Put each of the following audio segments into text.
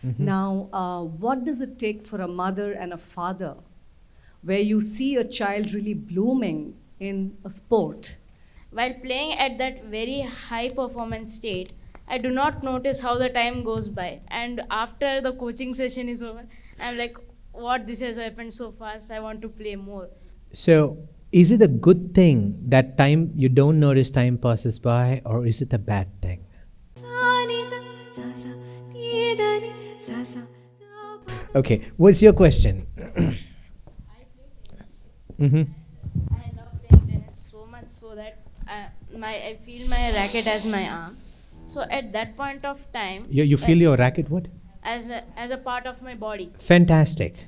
Now, what does it take for a mother and a father where you see a child really blooming in a sport? While playing at that very high performance state, I do not notice how the time goes by. And after the coaching session is over, I'm like, what, this has happened so fast, I want to play more. So, is it a good thing that time you don't notice time passes by, or is it a bad thing? Okay, what's your question? I love playing tennis so much so that I feel my racket as my arm. So at that point of time, You feel your racket what? as a part of my body. Fantastic.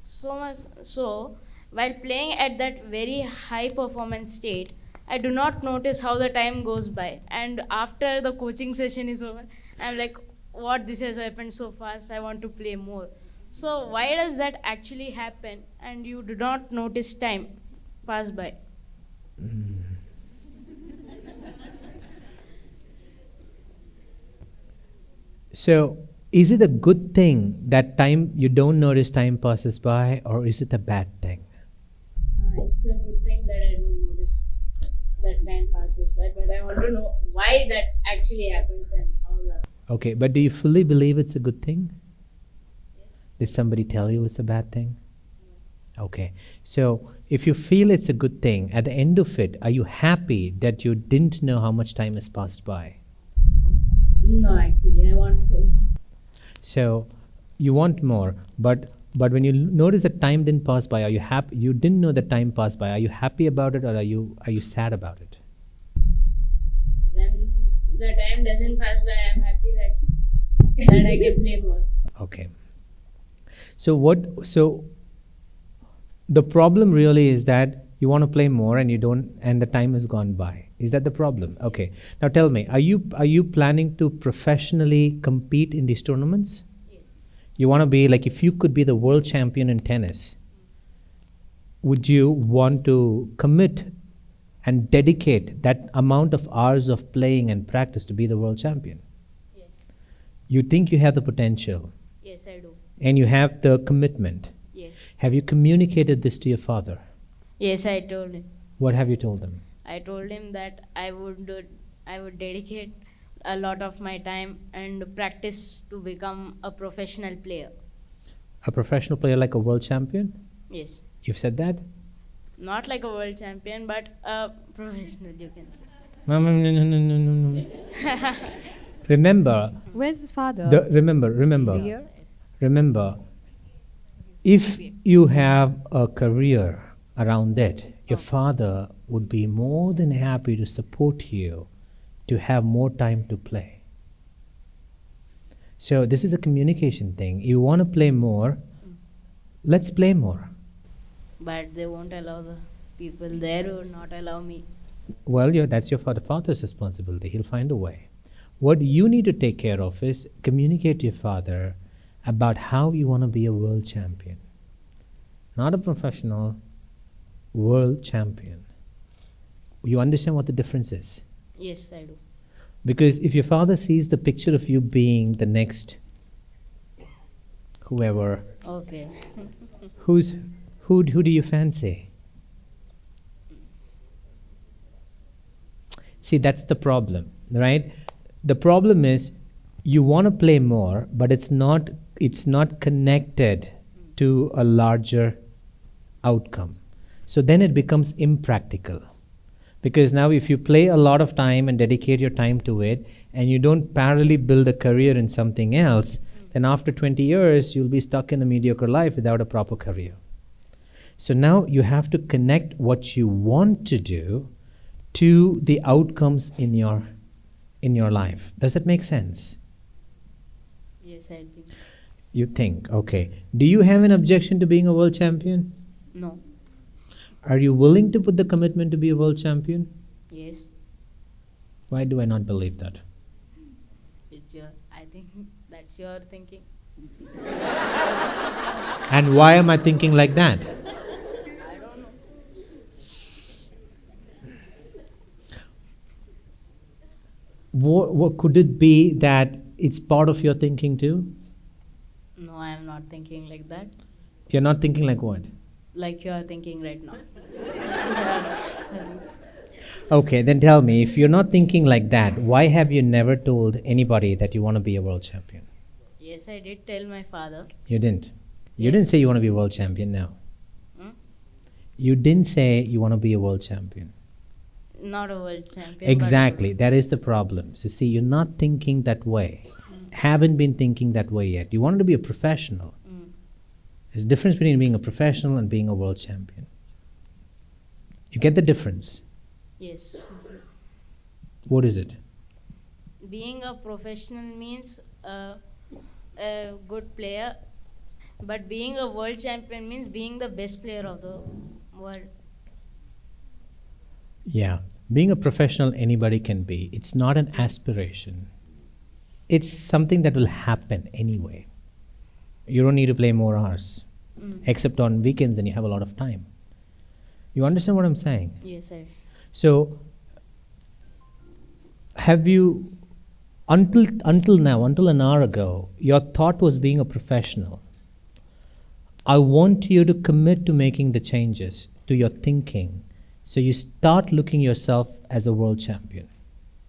So much so, while playing at that very high performance state, I do not notice how the time goes by. And after the coaching session is over, I'm like, what, this has happened so fast, I want to play more. So why does that actually happen and you do not notice time pass by? So, is it a good thing that time you don't notice time passes by, or is it a bad thing? It's a good thing that I don't notice that time passes by, but I want to know why that actually happens and how the. Okay, but do you fully believe it's a good thing? Yes. Did somebody tell you it's a bad thing? Okay, so if you feel it's a good thing, at the end of it, are you happy that you didn't know how much time has passed by? No, actually, I want to. So you want more, but when you notice that time didn't pass by, are you happy? You didn't know that time passed by. Are you happy about it, or are you sad about it? When the time doesn't pass by, I'm happy that I can play more. Okay. So the problem really is that you want to play more and you don't, and the time has gone by. Is that the problem? Okay. Now tell me, are you planning to professionally compete in these tournaments? Yes. You want to be like, if you could be the world champion in tennis, would you want to commit and dedicate that amount of hours of playing and practice to be the world champion? Yes. You think you have the potential Yes, I do. and you have the commitment. Yes. Have you communicated this to your father? Yes, I told him. What have you told him? I told him that I would dedicate a lot of my time and practice to become a professional player. A professional player, like a world champion? Yes. You've said that? Not like a world champion, but a professional, you can say. No. Remember, Where's his father? remember, if you have a career around it, your father would be more than happy to support you to have more time to play. So this is a communication thing. You want to play more, let's play more. But they won't allow the people there or not allow me. Well, that's your father's responsibility. He'll find a way. What you need to take care of is communicate to your father about how you want to be a world champion. Not a professional, world champion. You understand what the difference is? Yes, I do. Because if your father sees the picture of you being the next whoever, Okay. who do you fancy? See, that's the problem, right? The problem is you want to play more, but it's not connected to a larger outcome. So then it becomes impractical. Because now if you play a lot of time and dedicate your time to it, and you don't parallelly build a career in something else, then after 20 years, you'll be stuck in a mediocre life without a proper career. So now you have to connect what you want to do to the outcomes in your life. Does that make sense? Yes, I think. You think, okay. Do you have an objection to being a world champion? No. Are you willing to put the commitment to be a world champion? Yes. Why do I not believe that? I think that's your thinking. And why am I thinking like that? I don't know. What could it be that it's part of your thinking too? No, I am not thinking like that. You're not thinking like what? Like you are thinking right now. Okay, then tell me, if you're not thinking like that, why have you never told anybody that you want to be a world champion? Yes, I did tell my father. You didn't. You Yes. didn't say you want to be a world champion now. Hmm? You didn't say you want to be a world champion. Not a world champion. Exactly. That is the problem. So see, you're not thinking that way. Haven't been thinking that way yet. You wanted to be a professional. There's a difference between being a professional and being a world champion. You get the difference. Yes. What is it? Being a professional means a good player, but being a world champion means being the best player of the world. Yeah. Being a professional, anybody can be. It's not an aspiration. It's something that will happen anyway. You don't need to play more hours, except on weekends and you have a lot of time. You understand what I'm saying? Yes, I. So, have you, until now, until an hour ago, your thought was being a professional. I want you to commit to making the changes to your thinking, so you start looking yourself as a world champion.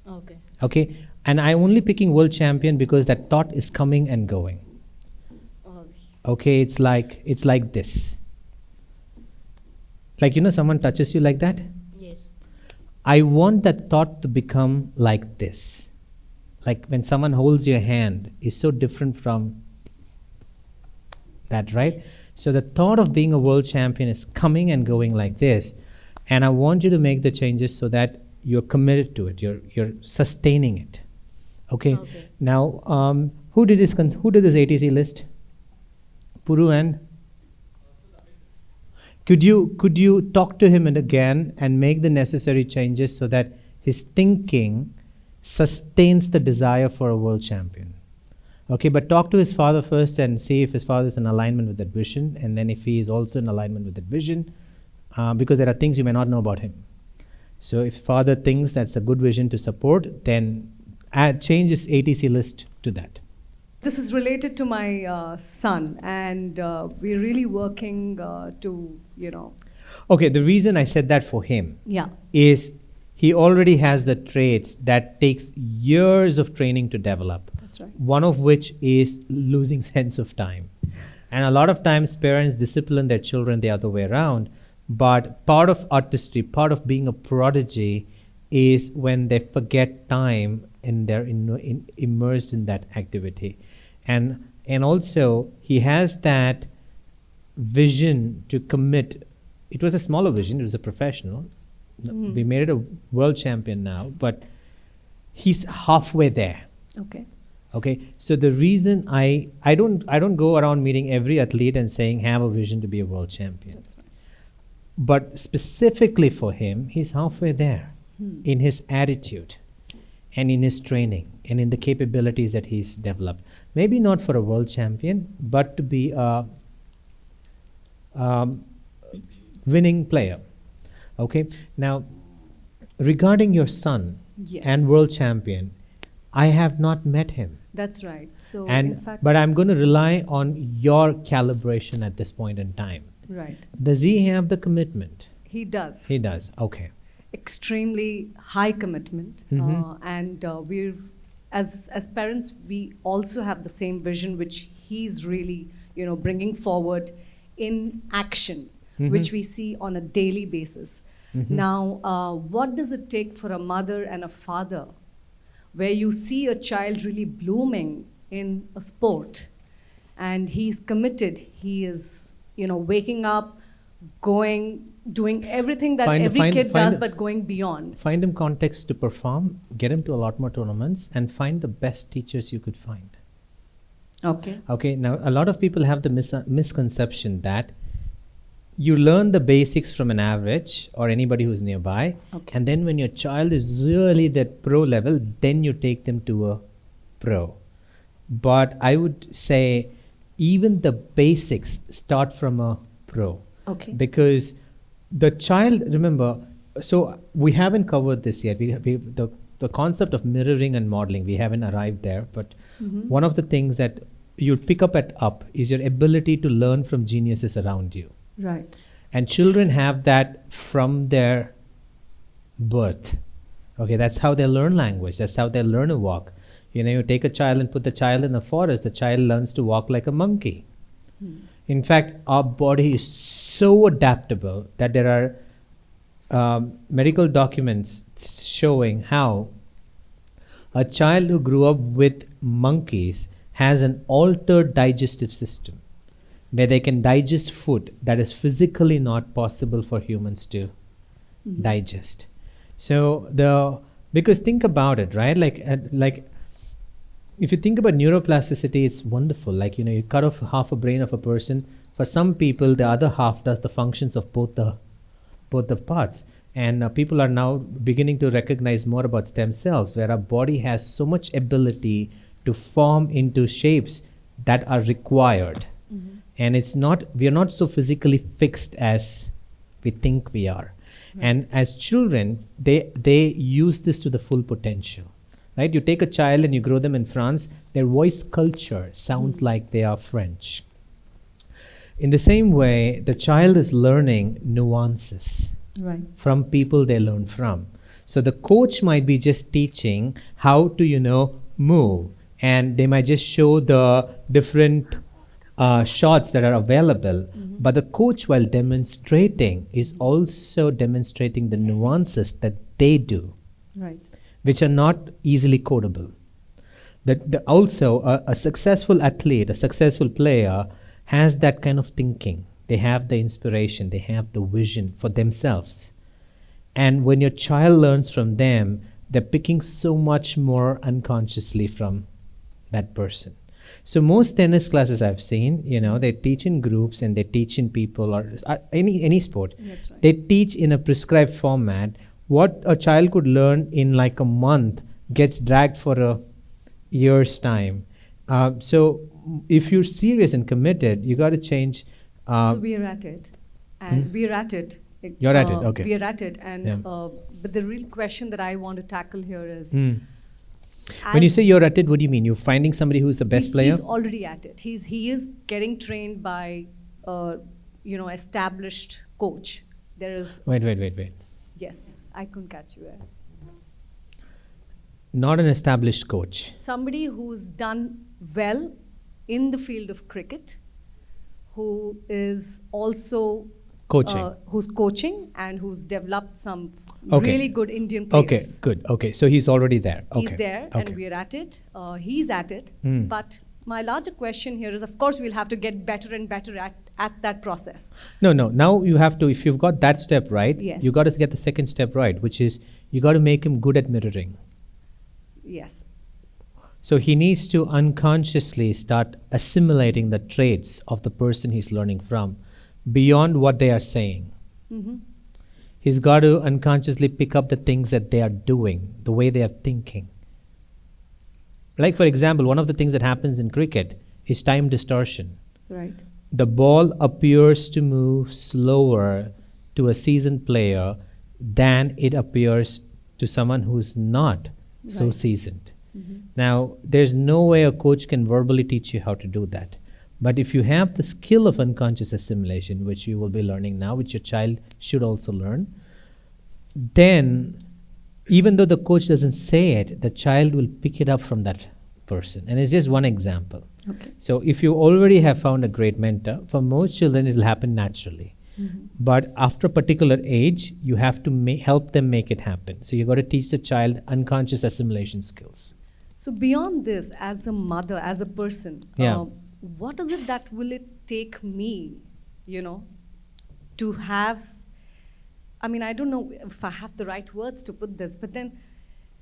Okay. Okay, and I'm only picking world champion because that thought is coming and going. Okay, it's like this. Like, you know, someone touches you like that. Yes. I want that thought to become like this. Like when someone holds your hand is so different from that, right? So the thought of being a world champion is coming and going like this. And I want you to make the changes so that you're committed to it. You're sustaining it. Okay. Okay. Now, who did this ATC list? Puru and? Could you talk to him again and make the necessary changes so that his thinking sustains the desire for a world champion? Okay, but talk to his father first and see if his father is in alignment with that vision, and then if he is also in alignment with that vision, because there are things you may not know about him. So if father thinks that's a good vision to support, then change his ATC list to that. This is related to my son, and we're really working to, Okay, the reason I said that for him Yeah. is he already has the traits that takes years of training to develop. That's right. One of which is losing sense of time. And a lot of times parents discipline their children the other way around. But part of artistry, part of being a prodigy is when they forget time and they're immersed in that activity. And also he has that vision to commit. It was a smaller vision, it was a professional. We made it a world champion now, but he's halfway there. Okay. Okay, so the reason I don't go around meeting every athlete and saying have a vision to be a world champion. That's right. But specifically for him, he's halfway there in his attitude and in his training and in the capabilities that he's developed. Maybe not for a world champion, but to be a winning player. Okay, now regarding your son Yes. and world champion, I have not met him. That's right. So, in And fact, but I'm going to rely on your calibration at this point in time. right. Does he have the commitment? He does. He does. Okay. Extremely high commitment, and we're as parents, we also have the same vision which he's really bringing forward in action, which we see on a daily basis. Now, what does it take for a mother and a father where you see a child really blooming in a sport and he's committed, he is waking up, going, doing everything that every kid does, but going beyond. Find him context to perform, get him to a lot more tournaments, and find the best teachers you could find. Okay. Okay, now a lot of people have the misconception that you learn the basics from an average or anybody who's nearby, Okay. and then when your child is really that pro level, then you take them to a pro. But I would say even the basics start from a pro. Okay. Because the child, remember, so we haven't covered this yet. The concept of mirroring and modeling, we haven't arrived there. But one of the things that you'll pick up is your ability to learn from geniuses around you. Right. And children have that from their birth. Okay, that's how they learn language. That's how they learn to walk. You know, you take a child and put the child in the forest, the child learns to walk like a monkey. In fact, our body is so adaptable that there are medical documents showing how a child who grew up with monkeys has an altered digestive system where they can digest food that is physically not possible for humans to digest. So because think about it, right? Like if you think about neuroplasticity, it's wonderful. Like, you know, you cut off half a brain of a person. For some people, the other half does the functions of both the parts. And people are now beginning to recognize more about stem cells, where our body has so much ability to form into shapes that are required. And we are not so physically fixed as we think we are. And as children, they use this to the full potential. Right? You take a child and you grow them in France, their voice culture sounds like they are French. In the same way, the child is learning nuances from people they learn from. So the coach might be just teaching how to, you know, move, and they might just show the different shots that are available. But the coach, while demonstrating, is also demonstrating the nuances that they do. Right. Which are not easily codable. Also, a successful athlete, a successful player has that kind of thinking. They have the inspiration, they have the vision for themselves. And when your child learns from them, they're picking so much more unconsciously from that person. So most tennis classes I've seen, you know, they teach in groups and they teach in people, or any sport. That's right. They teach in a prescribed format. What a child could learn in like a month gets dragged for a year's time. So if you're serious and committed, you got to change. So we're at it. And we're at it. You're at it, okay. We're at it. And but the real question that I want to tackle here is... When you say you're at it, what do you mean? You're finding somebody who's the best player? He's already at it. He is getting trained by, established coach. There is... Wait. Yes. I couldn't catch you there. Not an established coach. Somebody who's done well in the field of cricket, who is also coaching, who's coaching and who's developed some really good Indian players. Okay, good. Okay, so he's already there. Okay. He's there, and we're at it. He's at it. But my larger question here is, of course, we'll have to get better and better at that process. No. Now you have to, if you've got that step right, yes, you got to get the second step right, which is you got to make him good at mirroring. Yes. So he needs to unconsciously start assimilating the traits of the person he's learning from beyond what they are saying. He's got to unconsciously pick up the things that they are doing, the way they are thinking. Like, for example, one of the things that happens in cricket is time distortion. Right. The ball appears to move slower to a seasoned player than it appears to someone who's not so seasoned. Now, there's no way a coach can verbally teach you how to do that. But if you have the skill of unconscious assimilation, which you will be learning now, which your child should also learn, then even though the coach doesn't say it, the child will pick it up from that person. And it's just one example. Okay. So if you already have found a great mentor, for most children it will happen naturally. But after a particular age, you have to help them make it happen. So you got to teach the child unconscious assimilation skills. So beyond this, as a mother, as a person, what is it that will it take me, to have, I mean, I don't know if I have the right words to put this, but then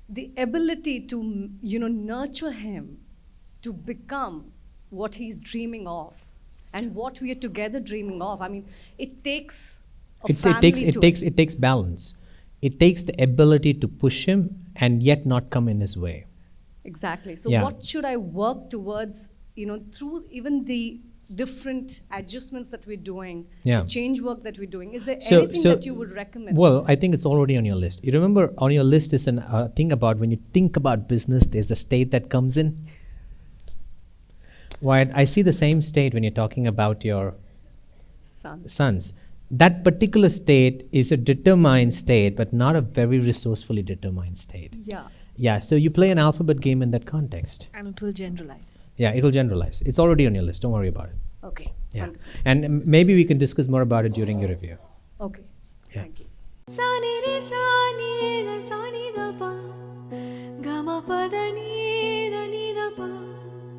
the ability to, nurture him to become what he's dreaming of and what we are together dreaming of. I mean, it takes a family it takes balance. It takes the ability to push him and yet not come in his way. Exactly. So what should I work towards, through even the different adjustments that we're doing, the change work that we're doing? Is there anything that you would recommend? Well, I think it's already on your list. You remember on your list is a thing about when you think about business, there's a state that comes in. Wyatt, I see the same state when you're talking about your sons. That particular state is a determined state, but not a very resourcefully determined state. Yeah. Yeah, so you play an alphabet game in that context. And it will generalize. Yeah, it will generalize. It's already on your list. Don't worry about it. Okay. Yeah. Wonderful. And maybe we can discuss more about it during your review. Okay. Yeah. Thank you. Sa ni re sa ni da sa ni da pa ga ma pa da ni